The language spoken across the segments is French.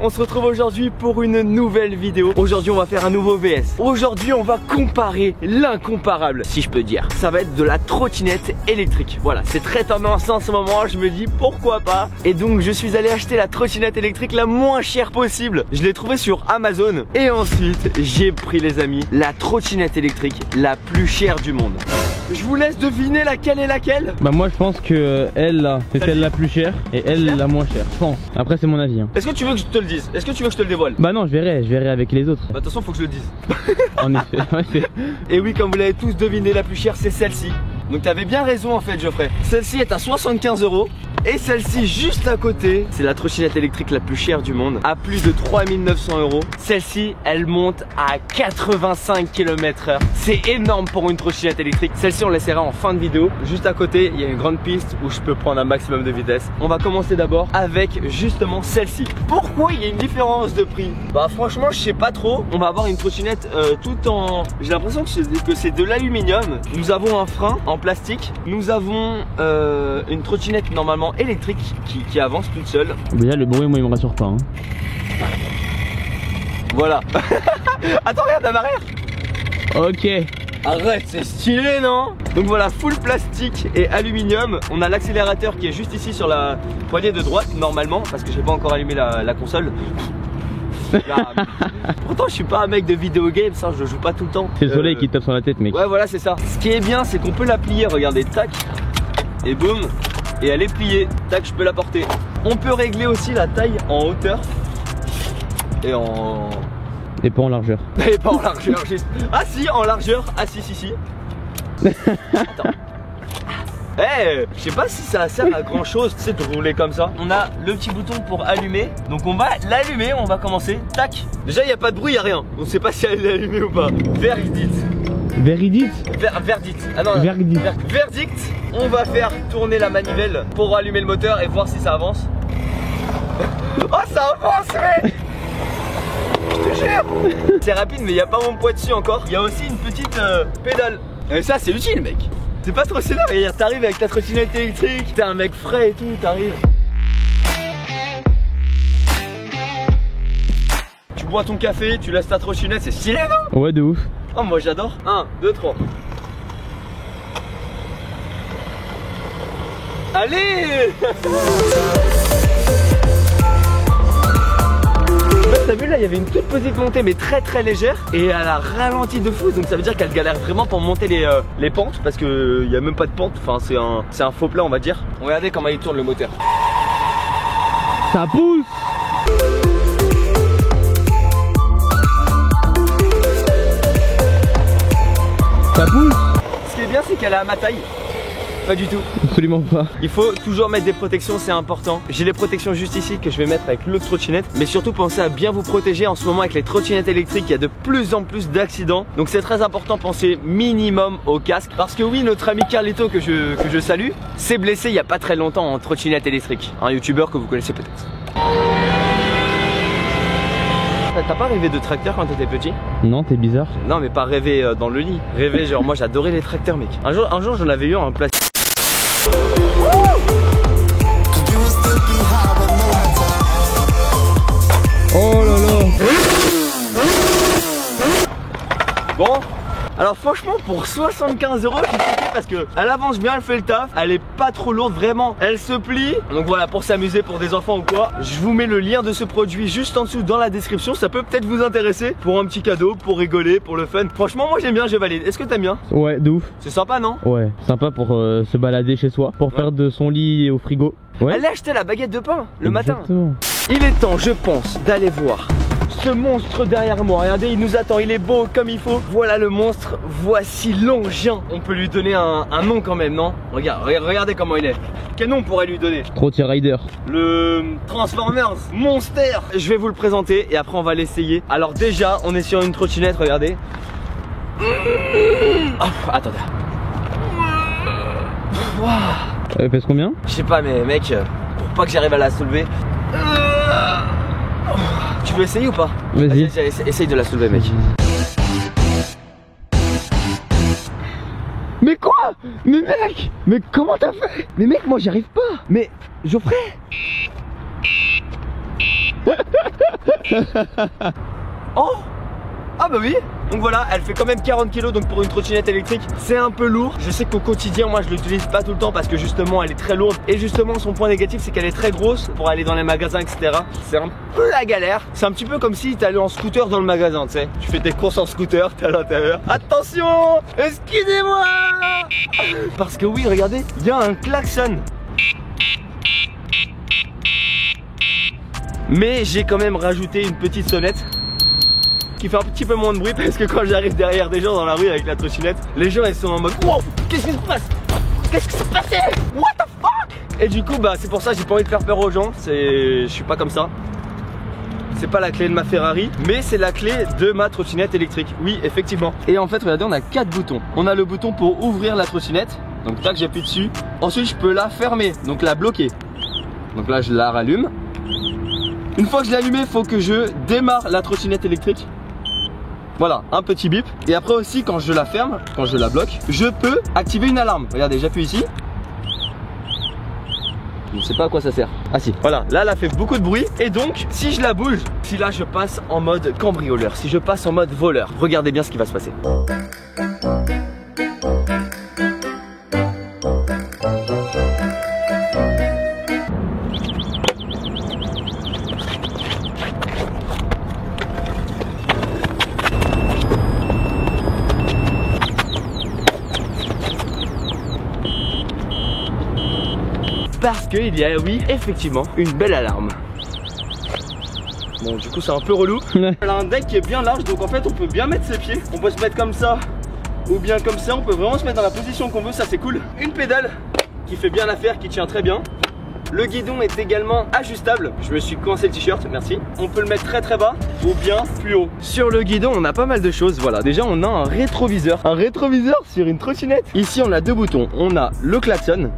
on se retrouve aujourd'hui pour une nouvelle vidéo. Aujourd'hui on va faire un nouveau VS. Aujourd'hui on va comparer l'incomparable, si je peux dire. Ça va être de la trottinette électrique. Voilà, c'est très tendance en ce moment, je me dis pourquoi pas. Et donc je suis allé acheter la trottinette électrique la moins chère possible. Je l'ai trouvée sur Amazon. Et ensuite j'ai pris, les amis, la trottinette électrique la plus chère du monde. Je vous laisse deviner laquelle est laquelle. Bah moi je pense que elle là c'est celle la plus chère et elle la moins chère, je pense. Après c'est mon avis hein. Est-ce que tu veux que je te le dise? Est-ce que tu veux que je te le dévoile? Bah non, je verrai avec les autres. Bah de toute façon faut que je le dise. En effet, ouais, et oui, comme vous l'avez tous deviné, la plus chère c'est celle-ci. Donc t'avais bien raison en fait, Geoffrey. Celle-ci est à 75 €. Et celle-ci juste à côté, c'est la trottinette électrique la plus chère du monde, à plus de 3900 €. Celle-ci, elle monte à 85 km/h. C'est énorme pour une trottinette électrique. Celle-ci, on l'essaiera en fin de vidéo. Juste à côté, il y a une grande piste où je peux prendre un maximum de vitesse. On va commencer d'abord avec justement celle-ci. Pourquoi il y a une différence de prix? Bah franchement, je sais pas trop. On va avoir une trottinette tout en... J'ai l'impression que c'est de l'aluminium. Nous avons un frein en plastique. Nous avons une trottinette normalement électrique qui avance toute seule. Déjà le bruit moi il me rassure pas hein. Voilà. Attends, regarde à l'arrière. Ok. Arrête, c'est stylé non? Donc voilà, full plastique et aluminium. On a l'accélérateur qui est juste ici sur la poignée de droite normalement, parce que j'ai pas encore allumé la console. Là, pourtant je suis pas un mec de vidéo games, ça, je joue pas tout le temps. C'est le soleil qui te tape sur la tête mec. Ouais voilà c'est ça. Ce qui est bien c'est qu'on peut la plier, regardez, tac. Et boum. Et elle est pliée, tac, je peux la porter. On peut régler aussi la taille en hauteur et en... Et pas en largeur. Et pas en largeur, juste... Ah si, en largeur, ah si. Attends. Je sais pas si ça sert à grand chose, tu sais, de rouler comme ça. On a le petit bouton pour allumer, donc on va l'allumer, on va commencer, tac. Déjà il n'y a pas de bruit, il n'y a rien, on sait pas si elle est allumée ou pas. Verdict. Verdict. Verdict. Ah non, verdict. Verdict. On va faire tourner la manivelle pour allumer le moteur et voir si ça avance. Oh ça avance mec. Je te jure. C'est rapide mais il n'y a pas mon poids dessus encore. Il y a aussi une petite pédale. Et ça c'est utile mec. C'est pas trop sévère. T'arrives avec ta trottinette électrique, t'es un mec frais et tout, t'arrives. Tu bois ton café, tu laisses ta trottinette, c'est stylé non? Ouais de ouf. Oh moi j'adore. 1, 2, 3. Allez. T'as vu là, il y avait une toute petite montée mais très légère et elle a ralenti de fou, donc ça veut dire qu'elle galère vraiment pour monter les pentes parce que il y a même pas de pente, enfin c'est un faux plat on va dire. Regardez comment il tourne le moteur. Ça pousse. Ça pousse. Ce qui est bien c'est qu'elle est à ma taille. Pas du tout. Absolument pas. Il faut toujours mettre des protections, c'est important. J'ai les protections juste ici que je vais mettre avec l'autre trottinette. Mais surtout pensez à bien vous protéger en ce moment avec les trottinettes électriques. Il y a de plus en plus d'accidents. Donc c'est très important, pensez minimum au casque. Parce que oui, notre ami Carlito que je salue s'est blessé il n'y a pas très longtemps en trottinette électrique. Un youtubeur que vous connaissez peut-être. T'as pas rêvé de tracteur quand t'étais petit? Non, t'es bizarre. Non mais pas rêver dans le lit. Rêver genre moi j'adorais les tracteurs mec. Un jour j'en avais eu un plastique. Oh là là. Bon, alors franchement pour 75 €, je suis choqué parce que elle avance bien, elle fait le taf, elle est pas trop lourde vraiment, elle se plie. Donc voilà, pour s'amuser pour des enfants ou quoi, je vous mets le lien de ce produit juste en dessous dans la description. Ça peut peut-être vous intéresser pour un petit cadeau, pour rigoler, pour le fun. Franchement moi j'aime bien, je valide. Est-ce que t'aimes bien? Ouais, de ouf. C'est sympa non? Ouais, sympa pour se balader chez soi, pour faire de son lit au frigo. Ouais. Elle a acheté la baguette de pain le Exactement. matin. Il est temps, je pense, d'aller voir ce monstre derrière moi. Regardez, il nous attend, il est beau comme il faut. Voilà le monstre, voici l'engin. On peut lui donner un nom quand même, non? Regardez comment il est. Quel nom on pourrait lui donner? Trottier Rider. Le Transformers Monster. Je vais vous le présenter et après on va l'essayer. Alors déjà, on est sur une trottinette, regardez. Oh, attendez. Wow. Elle pèse combien? Je sais pas mais mec, pour pas que j'arrive à la soulever. Tu veux essayer ou pas? Vas-y. Essaye de la soulever mec. Mais quoi? Mais mec! Mais comment t'as fait? Mais mec, moi j'y arrive pas! Mais Geoffrey! Oh! Ah bah oui. Donc voilà, elle fait quand même 40 kg, donc pour une trottinette électrique c'est un peu lourd. Je sais qu'au quotidien moi je l'utilise pas tout le temps parce que justement elle est très lourde. Et justement son point négatif c'est qu'elle est très grosse pour aller dans les magasins, etc. C'est un peu la galère. C'est un petit peu comme si t'allais en scooter dans le magasin, tu sais. Tu fais tes courses en scooter, t'es à l'intérieur. Attention, excusez-moi. Parce que oui, regardez, il y a un klaxon. Mais j'ai quand même rajouté une petite sonnette qui fait un petit peu moins de bruit parce que quand j'arrive derrière des gens dans la rue avec la trottinette, les gens ils sont en mode wow, qu'est-ce qui se passe? Qu'est-ce qui s'est passé? What the fuck? Et du coup bah c'est pour ça j'ai pas envie de faire peur aux gens. Je suis pas comme ça. C'est pas la clé de ma Ferrari, mais c'est la clé de ma trottinette électrique. Oui, effectivement. Et en fait, regardez, on a 4 boutons. On a le bouton pour ouvrir la trottinette. Donc tac, j'appuie dessus. Ensuite, je peux la fermer, donc la bloquer. Donc là, je la rallume. Une fois que je l'ai allumée, il faut que je démarre la trottinette électrique. Voilà, un petit bip. Et après aussi, quand je la ferme, quand je la bloque, je peux activer une alarme. Regardez, j'appuie ici. Je ne sais pas à quoi ça sert. Ah si, voilà, là elle a fait beaucoup de bruit. Et donc, si je la bouge, si là je passe en mode cambrioleur, si je passe en mode voleur, regardez bien ce qui va se passer. Parce qu'il y a, oui, effectivement, une belle alarme. Bon, du coup, c'est un peu relou. Elle a un deck qui est bien large, donc en fait, on peut bien mettre ses pieds. On peut se mettre comme ça, ou bien comme ça. On peut vraiment se mettre dans la position qu'on veut, ça c'est cool. Une pédale qui fait bien l'affaire, qui tient très bien. Le guidon est également ajustable. Je me suis coincé le t-shirt, merci. On peut le mettre très très bas ou bien plus haut. Sur le guidon, on a pas mal de choses. Voilà, déjà on a un rétroviseur. Un rétroviseur sur une trottinette. Ici, on a deux boutons. On a le klaxon.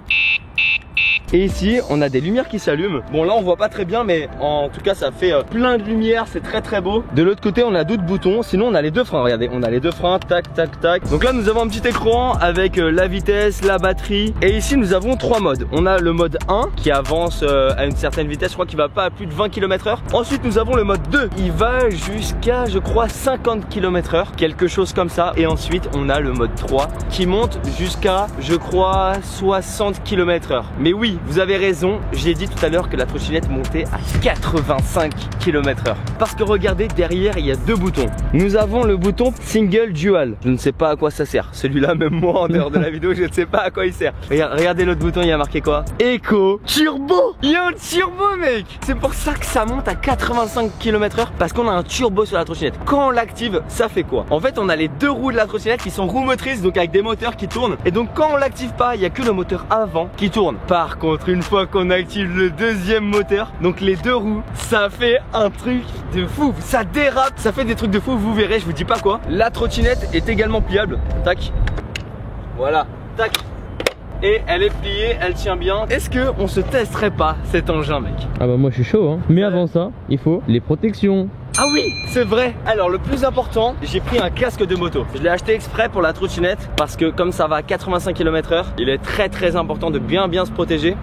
Et ici on a des lumières qui s'allument. Bon là on voit pas très bien, mais en tout cas ça fait plein de lumière, c'est très très beau. De l'autre côté on a d'autres boutons. Sinon on a les deux freins, regardez, on a les deux freins, tac tac tac. Donc là nous avons un petit écran avec la vitesse, la batterie. Et ici nous avons trois modes. On a le mode 1 qui avance à une certaine vitesse, je crois qu'il va pas à plus de 20 km/h. Ensuite nous avons le mode 2, il va jusqu'à je crois 50 km/h, quelque chose comme ça. Et ensuite on a le mode 3 qui monte jusqu'à je crois 60 km/h. Mais oui, vous avez raison, j'ai dit tout à l'heure que la trottinette montait à 85 km/h. Parce que regardez, derrière il y a deux boutons. Nous avons le bouton single dual. Je ne sais pas à quoi ça sert. Celui-là, même moi en dehors de la vidéo, je ne sais pas à quoi il sert. Regardez l'autre bouton, il y a marqué quoi? Eco Turbo. Il y a un turbo, mec. C'est pour ça que ça monte à 85 km/h, parce qu'on a un turbo sur la trottinette. Quand on l'active, ça fait quoi? En fait, on a les deux roues de la trottinette qui sont roues motrices, donc avec des moteurs qui tournent. Et donc quand on l'active pas, il n'y a que le moteur avant qui tourne. Par contre, une fois qu'on active le deuxième moteur, donc les deux roues, ça fait un truc de fou. Ça dérape, ça fait des trucs de fou, vous verrez, je vous dis pas quoi. La trottinette est également pliable. Tac. Voilà. Tac. Et elle est pliée, elle tient bien. Est-ce qu'on se testerait pas cet engin, mec? Ah bah moi je suis chaud hein. Mais avant ça, il faut les protections. Ah oui, c'est vrai. Alors le plus important, j'ai pris un casque de moto. Je l'ai acheté exprès pour la trottinette parce que comme ça va à 85 km/h, il est très important de bien se protéger.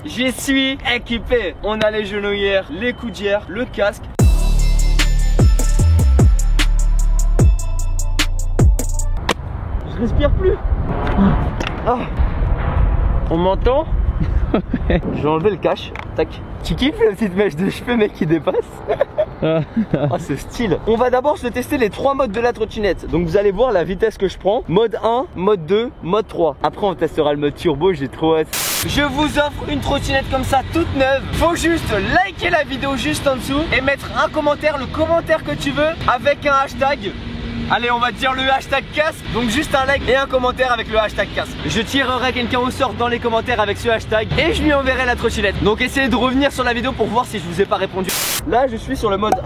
J'y suis équipé. On a les genouillères, les coudières, le casque. Je respire plus. Ah. On m'entend? Je vais enlever le cache. Tac. Tu kiffes la petite mèche de cheveux, mec, qui dépasse? Oh, ce style. On va d'abord se tester les trois modes de la trottinette. Donc vous allez voir la vitesse que je prends. Mode 1, mode 2, mode 3. Après on testera le mode turbo, j'ai trop hâte. Je vous offre une trottinette comme ça toute neuve. Faut juste liker la vidéo juste en dessous et mettre un commentaire, le commentaire que tu veux, avec un hashtag. Allez, on va dire le hashtag casque. Donc juste un like et un commentaire avec le hashtag casque. Je tirerai quelqu'un au sort dans les commentaires avec ce hashtag et je lui enverrai la trottinette. Donc essayez de revenir sur la vidéo pour voir si je vous ai pas répondu. Là je suis sur le mode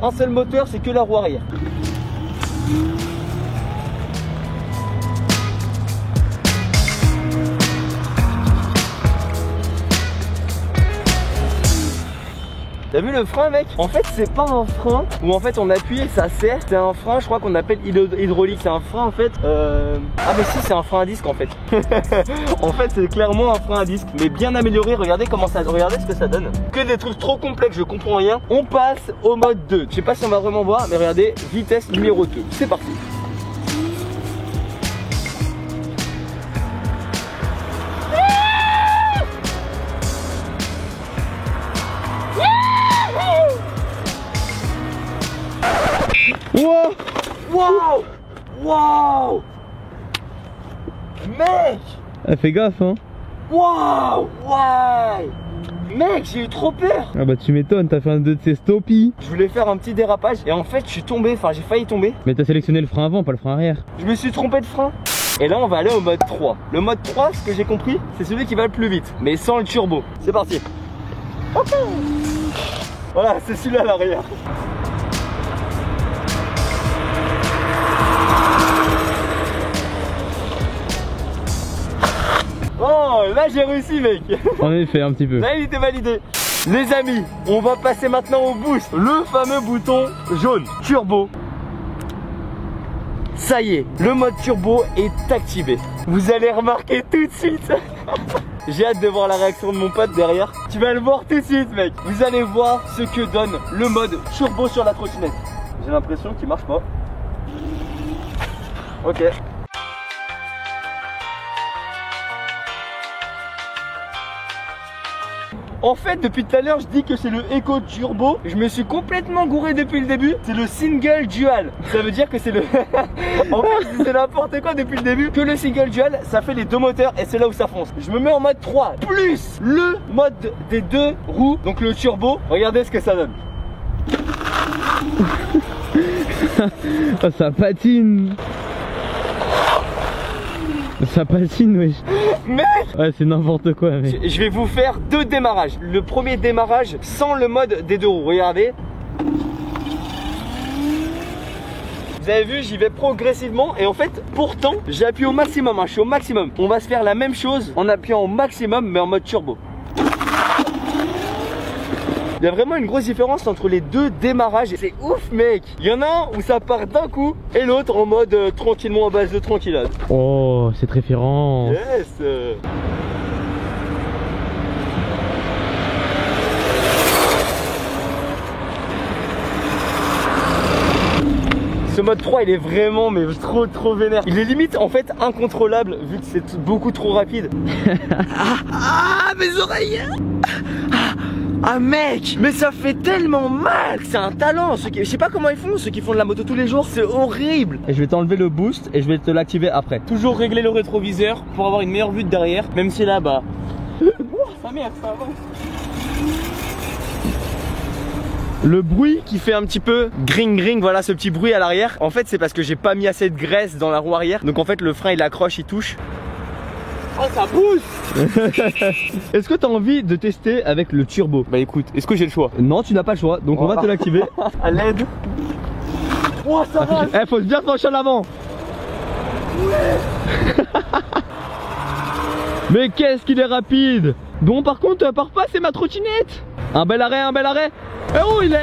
1. Un seul moteur, c'est que la roue arrière. T'as vu le frein mec? En fait c'est pas un frein où en fait on appuie et ça serre. C'est un frein je crois qu'on appelle hydraulique. C'est un frein en fait Ah mais si c'est un frein à disque en fait. En fait c'est clairement un frein à disque mais bien amélioré. Regardez comment ça, regardez ce que ça donne. Que des trucs trop complexes, je comprends rien. On passe au mode 2. Je sais pas si on va vraiment voir mais regardez, vitesse numéro 2. C'est parti. Wow! Wow! Wow! Mec! Fais gaffe hein. Wow! Ouais! Mec, j'ai eu trop peur! Ah bah tu m'étonnes, t'as fait un de ces stoppies. Je voulais faire un petit dérapage et en fait je suis tombé, enfin j'ai failli tomber. Mais t'as sélectionné le frein avant, pas le frein arrière. Je me suis trompé de frein. Et là on va aller au mode 3. Le mode 3, ce que j'ai compris, c'est celui qui va le plus vite, mais sans le turbo. C'est parti. Voilà, c'est celui-là à l'arrière. Oh, là j'ai réussi mec. En effet, un petit peu. Là il était validé. Les amis, on va passer maintenant au boost. Le fameux bouton jaune, turbo. Ça y est, le mode turbo est activé. Vous allez remarquer tout de suite. J'ai hâte de voir la réaction de mon pote derrière. Tu vas le voir tout de suite mec. Vous allez voir ce que donne le mode turbo sur la trottinette. J'ai l'impression qu'il marche pas. Ok. En fait, depuis tout à l'heure, je dis que c'est le Eco Turbo. Je me suis complètement gouré depuis le début. C'est le Single Dual. Ça veut dire que c'est le... En fait, c'est n'importe quoi depuis le début. Que le Single Dual, ça fait les deux moteurs et c'est là où ça fonce. Je me mets en mode 3, plus le mode des deux roues, donc le turbo. Regardez ce que ça donne. Oh, ça patine. Ça patine, wesh. Mec! Ouais, c'est n'importe quoi, mec. Je vais vous faire deux démarrages. Le premier démarrage sans le mode des deux roues. Regardez. Vous avez vu, j'y vais progressivement et en fait, pourtant, j'appuie au maximum. Je suis au maximum. On va se faire la même chose en appuyant au maximum, mais en mode turbo. Il y a vraiment une grosse différence entre les deux démarrages. C'est ouf mec. Il y en a un où ça part d'un coup et l'autre en mode tranquillement à base de tranquillade. Oh, cette référence. Yes. Ce mode 3 il est vraiment mais trop vénère. Il est limite en fait incontrôlable vu que c'est beaucoup trop rapide. Mes oreilles. Ah mec, mais ça fait tellement mal. C'est un talent. Je sais pas comment ils font, ceux qui font de la moto tous les jours. C'est horrible. Et je vais t'enlever le boost et je vais te l'activer après. Toujours régler le rétroviseur pour avoir une meilleure vue de derrière. Même si là bas ça merde, ça avance. Le bruit qui fait un petit peu gring, voilà ce petit bruit à l'arrière. En fait c'est parce que j'ai pas mis assez de graisse dans la roue arrière. Donc en fait le frein il accroche, il touche. Oh ça booste. Est-ce que tu as envie de tester avec le turbo? Bah écoute, est-ce que j'ai le choix? Non, tu n'as pas le choix, donc on va te l'activer. À l'aide. Oh ça va. Eh, faut bien se pencher en avant. Mais qu'est-ce qu'il est rapide. Bon par contre, pars pas, c'est ma trottinette. Un bel arrêt, un bel arrêt. Eh oh, il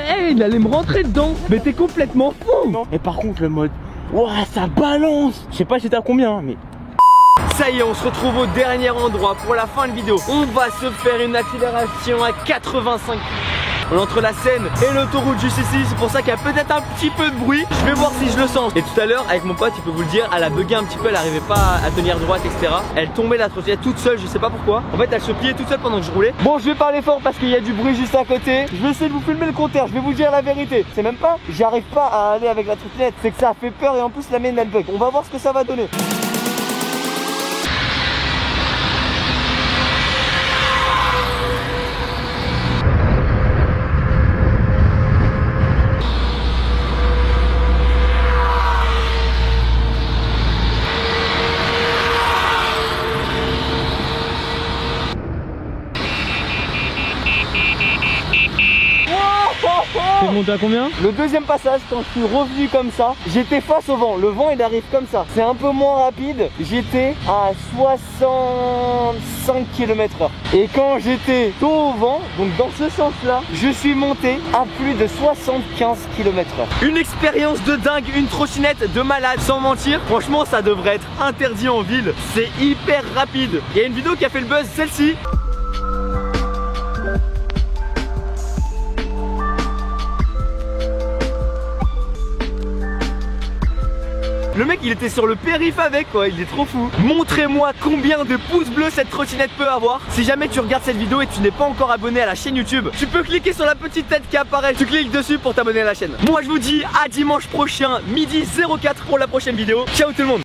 allait me rentrer dedans. Mais t'es complètement fou. Non. Et par contre le mode, ouah ça balance. Je sais pas si t'as combien mais... Ça y est, on se retrouve au dernier endroit pour la fin de vidéo. On va se faire une accélération à 85 km entre la Seine et l'autoroute juste ici. C'est pour ça qu'il y a peut-être un petit peu de bruit. Je vais voir si je le sens. Et tout à l'heure, avec mon pote, il peut vous le dire, elle a bugué un petit peu, elle n'arrivait pas à tenir droite, etc. Elle tombait la trottinette toute seule, je sais pas pourquoi. En fait, elle se pliait toute seule pendant que je roulais. Bon, je vais parler fort parce qu'il y a du bruit juste à côté. Je vais essayer de vous filmer le compteur, je vais vous dire la vérité. C'est même pas, j'arrive pas à aller avec la trottinette, c'est que ça fait peur et en plus la mienne elle bug. On va voir ce que ça va donner. Oh, oh, oh. T'es monté à combien? Le deuxième passage, quand je suis revenu comme ça, j'étais face au vent. Le vent il arrive comme ça. C'est un peu moins rapide. J'étais à 65 km/h. Et quand j'étais dos au vent, donc dans ce sens-là, je suis monté à plus de 75 km/h. Une expérience de dingue, une trottinette de malade, sans mentir. Franchement, ça devrait être interdit en ville. C'est hyper rapide. Il y a une vidéo qui a fait le buzz, celle-ci. Le mec il était sur le périph' avec quoi, il est trop fou. Montrez-moi combien de pouces bleus cette trottinette peut avoir. Si jamais tu regardes cette vidéo et que tu n'es pas encore abonné à la chaîne YouTube, tu peux cliquer sur la petite tête qui apparaît. Tu cliques dessus pour t'abonner à la chaîne. Moi je vous dis à dimanche prochain, midi 04 pour la prochaine vidéo. Ciao tout le monde.